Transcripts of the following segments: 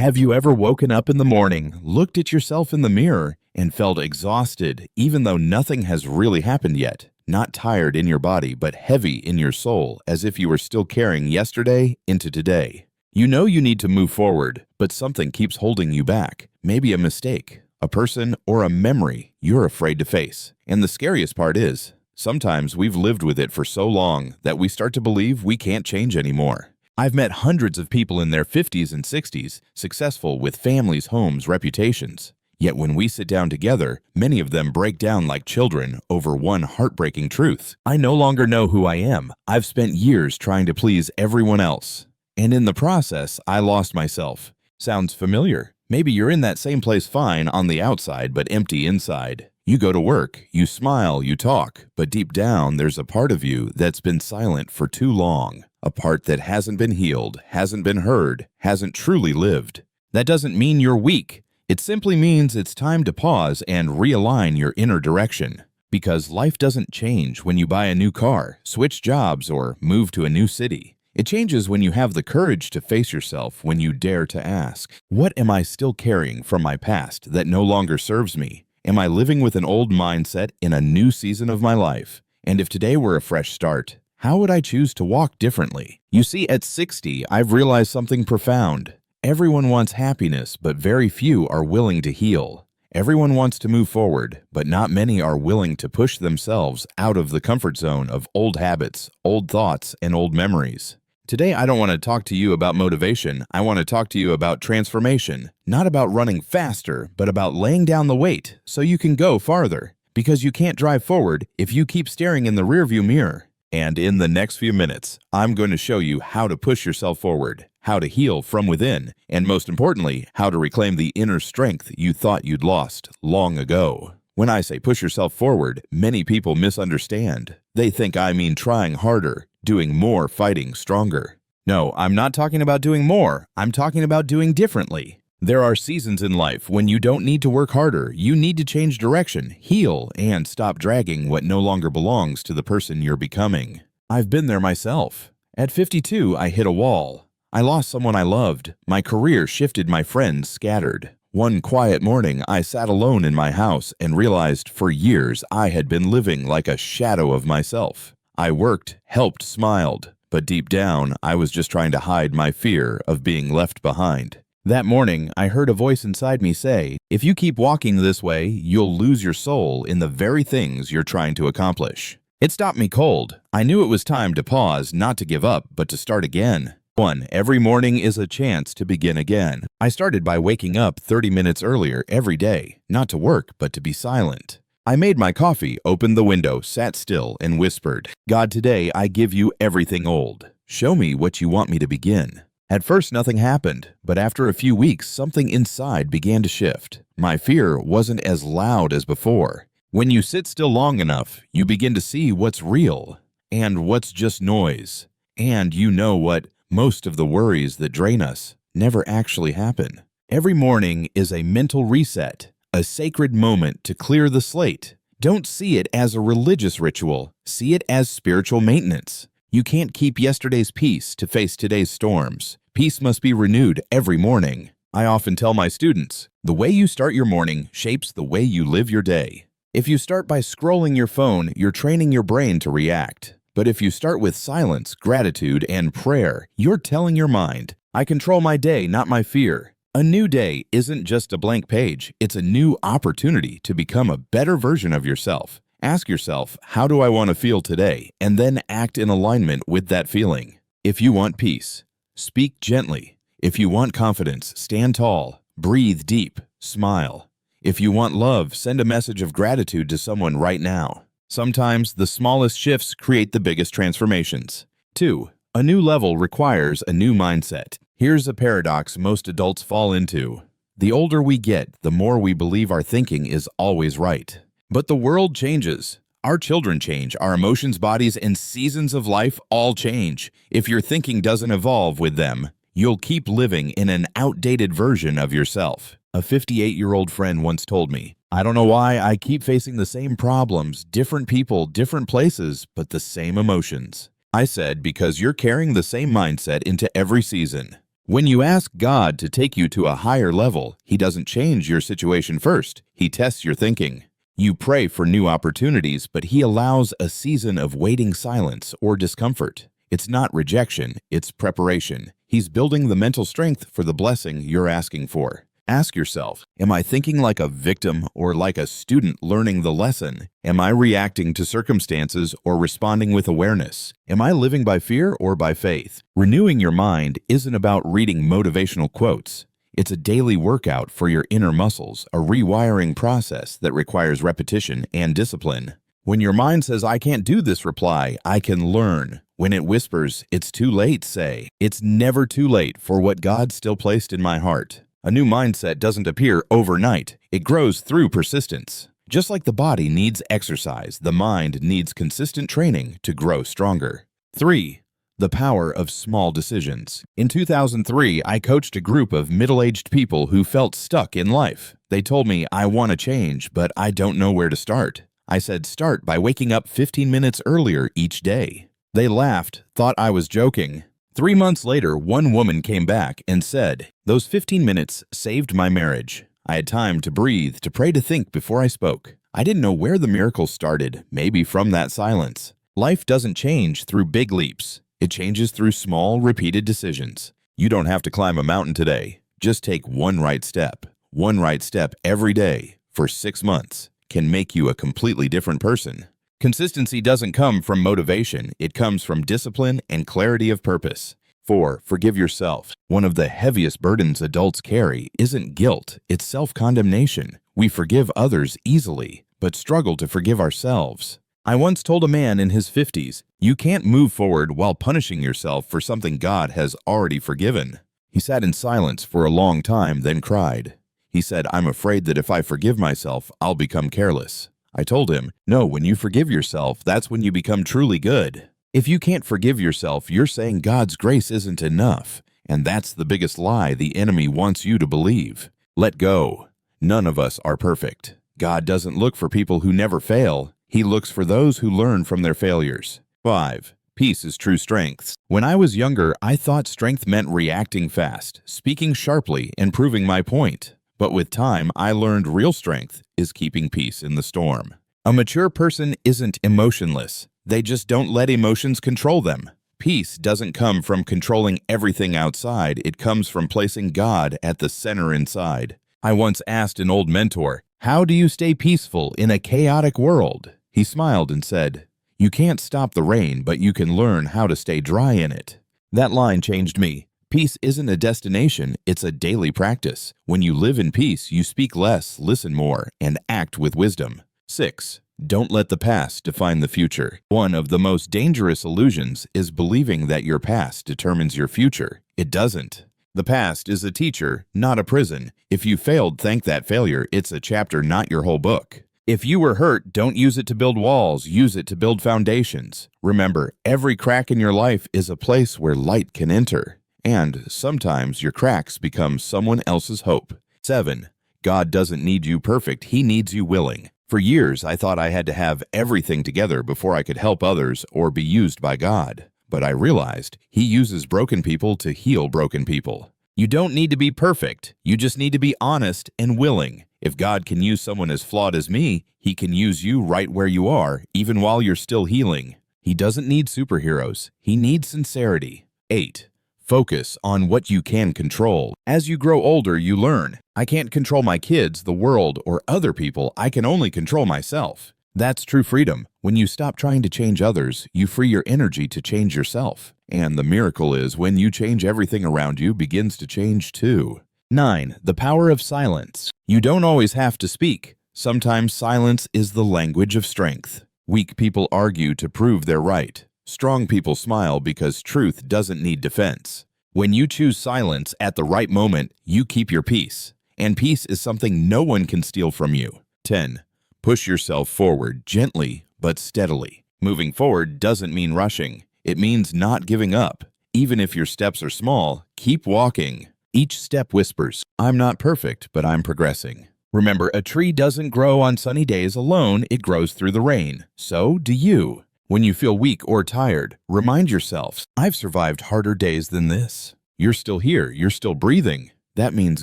Have you ever woken up in the morning, looked at yourself in the mirror, and felt exhausted even though nothing has really happened yet? Not tired in your body, but heavy in your soul, as if you were still carrying yesterday into today. You know you need to move forward, but something keeps holding you back. Maybe a mistake, a person, or a memory you're afraid to face. And the scariest part is, sometimes we've lived with it for so long that we start to believe we can't change anymore. I've met hundreds of people in their 50s and 60s, successful with families, homes, reputations. Yet when we sit down together, many of them break down like children over one heartbreaking truth. I no longer know who I am. I've spent years trying to please everyone else. And in the process, I lost myself. Sounds familiar? Maybe you're in that same place fine on the outside, but empty inside. You go to work, you smile, you talk, but deep down there's a part of you that's been silent for too long. A part that hasn't been healed, hasn't been heard, hasn't truly lived. That doesn't mean you're weak. It simply means it's time to pause and realign your inner direction. Because life doesn't change when you buy a new car, switch jobs, or move to a new city. It changes when you have the courage to face yourself, when you dare to ask, what am I still carrying from my past that no longer serves me? Am I living with an old mindset in a new season of my life? And if today were a fresh start, how would I choose to walk differently? You see, at 60, I've realized something profound. Everyone wants happiness, but very few are willing to heal. Everyone wants to move forward, but not many are willing to push themselves out of the comfort zone of old habits, old thoughts, and old memories. Today, I don't want to talk to you about motivation. I want to talk to you about transformation. Not about running faster, but about laying down the weight so you can go farther. Because you can't drive forward if you keep staring in the rearview mirror. And in the next few minutes, I'm going to show you how to push yourself forward, how to heal from within, and most importantly, how to reclaim the inner strength you thought you'd lost long ago. When I say push yourself forward, many people misunderstand. They think I mean trying harder, doing more, fighting stronger. No, I'm not talking about doing more. I'm talking about doing differently. There are seasons in life when you don't need to work harder. You need to change direction, heal, and stop dragging what no longer belongs to the person you're becoming. I've been there myself. At 52, I hit a wall. I lost someone I loved. My career shifted, my friends scattered. One quiet morning, I sat alone in my house and realized for years I had been living like a shadow of myself. I worked, helped, smiled, but deep down, I was just trying to hide my fear of being left behind. That morning, I heard a voice inside me say, if you keep walking this way, you'll lose your soul in the very things you're trying to accomplish. It stopped me cold. I knew it was time to pause, not to give up, but to start again. 1. Every morning is a chance to begin again. I started by waking up 30 minutes earlier every day, not to work, but to be silent. I made my coffee, opened the window, sat still, and whispered, God, today I give you everything old. Show me what you want me to begin. At first, nothing happened, but after a few weeks, something inside began to shift. My fear wasn't as loud as before. When you sit still long enough, you begin to see what's real and what's just noise. And you know what? Most of the worries that drain us never actually happen. Every morning is a mental reset, a sacred moment to clear the slate. Don't see it as a religious ritual. See it as spiritual maintenance. You can't keep yesterday's peace to face today's storms. Peace must be renewed every morning. I often tell my students, the way you start your morning shapes the way you live your day. If you start by scrolling your phone, you're training your brain to react. But if you start with silence, gratitude, and prayer, you're telling your mind, I control my day, not my fear. A new day isn't just a blank page. It's a new opportunity to become a better version of yourself. Ask yourself, how do I want to feel today? And then act in alignment with that feeling. If you want peace, speak gently. If you want confidence, stand tall. Breathe deep. Smile. If you want love, send a message of gratitude to someone right now. Sometimes the smallest shifts create the biggest transformations. 2. A new level requires a new mindset. Here's a paradox most adults fall into. The older we get, the more we believe our thinking is always right. But the world changes. Our children change, our emotions, bodies, and seasons of life all change. If your thinking doesn't evolve with them, you'll keep living in an outdated version of yourself. A 58-year-old friend once told me, I don't know why I keep facing the same problems, different people, different places, but the same emotions. I said, because you're carrying the same mindset into every season. When you ask God to take you to a higher level, He doesn't change your situation first. He tests your thinking. You pray for new opportunities, but He allows a season of waiting silence or discomfort. It's not rejection, it's preparation. He's building the mental strength for the blessing you're asking for. Ask yourself, am I thinking like a victim or like a student learning the lesson? Am I reacting to circumstances or responding with awareness? Am I living by fear or by faith? Renewing your mind isn't about reading motivational quotes. It's a daily workout for your inner muscles, a rewiring process that requires repetition and discipline. When your mind says, I can't do this, reply, I can learn. When it whispers, it's too late, say, it's never too late for what God still placed in my heart. A new mindset doesn't appear overnight. It grows through persistence. Just like the body needs exercise, the mind needs consistent training to grow stronger. 3. The power of small decisions. In 2003, I coached a group of middle-aged people who felt stuck in life. They told me, I want to change, but I don't know where to start. I said, start by waking up 15 minutes earlier each day. They laughed, thought I was joking. 3 months later, one woman came back and said, those 15 minutes saved my marriage. I had time to breathe, to pray, to think before I spoke. I didn't know where the miracle started, maybe from that silence. Life doesn't change through big leaps. It changes through small, repeated decisions. You don't have to climb a mountain today. Just take one right step. One right step every day for 6 months can make you a completely different person. Consistency doesn't come from motivation. It comes from discipline and clarity of purpose. 4. Forgive yourself. One of the heaviest burdens adults carry isn't guilt, it's self-condemnation. We forgive others easily, but struggle to forgive ourselves. I once told a man in his 50s, you can't move forward while punishing yourself for something God has already forgiven. He sat in silence for a long time, then cried. He said, I'm afraid that if I forgive myself, I'll become careless. I told him, no, when you forgive yourself, that's when you become truly good. If you can't forgive yourself, you're saying God's grace isn't enough. And that's the biggest lie the enemy wants you to believe. Let go. None of us are perfect. God doesn't look for people who never fail. He looks for those who learn from their failures. 5. Peace is true strength. When I was younger, I thought strength meant reacting fast, speaking sharply, and proving my point. But with time, I learned real strength is keeping peace in the storm. A mature person isn't emotionless. They just don't let emotions control them. Peace doesn't come from controlling everything outside. It comes from placing God at the center inside. I once asked an old mentor, how do you stay peaceful in a chaotic world? He smiled and said, you can't stop the rain, but you can learn how to stay dry in it. That line changed me. Peace isn't a destination, it's a daily practice. When you live in peace, you speak less, listen more, and act with wisdom. 6. Don't let the past define the future. One of the most dangerous illusions is believing that your past determines your future. It doesn't. The past is a teacher, not a prison. If you failed, thank that failure. It's a chapter, not your whole book. If you were hurt, don't use it to build walls. Use it to build foundations. Remember, every crack in your life is a place where light can enter. And sometimes your cracks become someone else's hope. 7. God doesn't need you perfect. He needs you willing. For years, I thought I had to have everything together before I could help others or be used by God. But I realized He uses broken people to heal broken people. You don't need to be perfect. You just need to be honest and willing. If God can use someone as flawed as me, He can use you right where you are, even while you're still healing. He doesn't need superheroes. He needs sincerity. 8. Focus on what you can control. As you grow older, you learn. I can't control my kids, the world, or other people. I can only control myself. That's true freedom. When you stop trying to change others, you free your energy to change yourself. And the miracle is when you change, everything around you begins to change too. 9. The power of silence. You don't always have to speak. Sometimes silence is the language of strength. Weak people argue to prove they're right. Strong people smile because truth doesn't need defense. When you choose silence at the right moment, you keep your peace. And peace is something no one can steal from you. 10. Push yourself forward gently but steadily. Moving forward doesn't mean rushing. It means not giving up. Even if your steps are small, keep walking. Each step whispers, I'm not perfect, but I'm progressing. Remember, a tree doesn't grow on sunny days alone, it grows through the rain. So do you. When you feel weak or tired, remind yourself, I've survived harder days than this. You're still here. You're still breathing. That means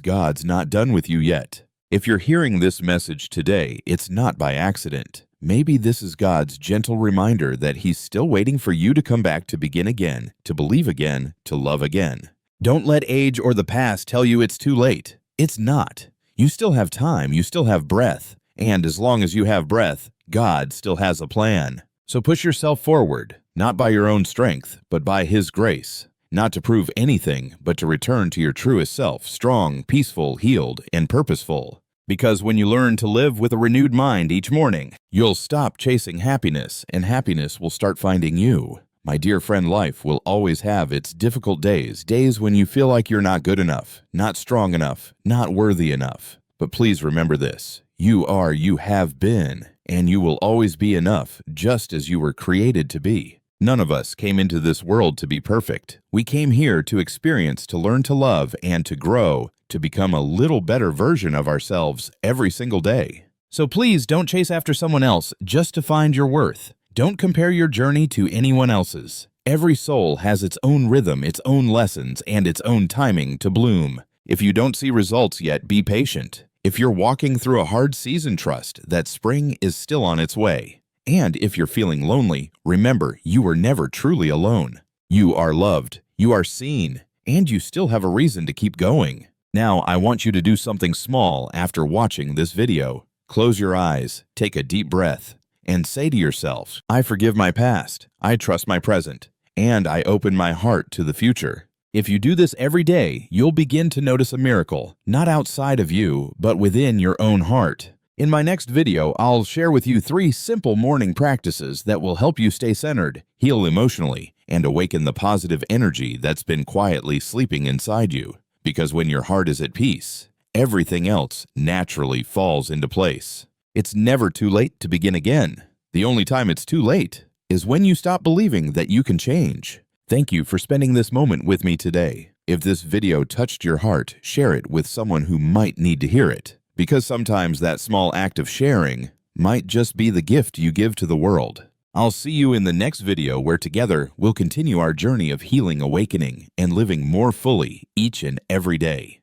God's not done with you yet. If you're hearing this message today, it's not by accident. Maybe this is God's gentle reminder that He's still waiting for you to come back to begin again, to believe again, to love again. Don't let age or the past tell you it's too late. It's not. You still have time. You still have breath. And as long as you have breath, God still has a plan. So push yourself forward, not by your own strength, but by His grace. Not to prove anything, but to return to your truest self, strong, peaceful, healed, and purposeful. Because when you learn to live with a renewed mind each morning, you'll stop chasing happiness, and happiness will start finding you. My dear friend, life will always have its difficult days, days when you feel like you're not good enough, not strong enough, not worthy enough. But please remember this: you are, you have been, and you will always be enough, just as you were created to be. None of us came into this world to be perfect. We came here to experience, to learn to love, and to grow, to become a little better version of ourselves every single day. So please don't chase after someone else just to find your worth. Don't compare your journey to anyone else's. Every soul has its own rhythm, its own lessons, and its own timing to bloom. If you don't see results yet, be patient. If you're walking through a hard season, trust that spring is still on its way. And if you're feeling lonely, remember you were never truly alone. You are loved, you are seen, and you still have a reason to keep going. Now, I want you to do something small after watching this video. Close your eyes, take a deep breath, and say to yourself, I forgive my past, I trust my present, and I open my heart to the future. If you do this every day, you'll begin to notice a miracle, not outside of you, but within your own heart. In my next video, I'll share with you 3 simple morning practices that will help you stay centered, heal emotionally, and awaken the positive energy that's been quietly sleeping inside you. Because when your heart is at peace, everything else naturally falls into place. It's never too late to begin again. The only time it's too late is when you stop believing that you can change. Thank you for spending this moment with me today. If this video touched your heart, share it with someone who might need to hear it. Because sometimes that small act of sharing might just be the gift you give to the world. I'll see you in the next video where together we'll continue our journey of healing, awakening, and living more fully each and every day.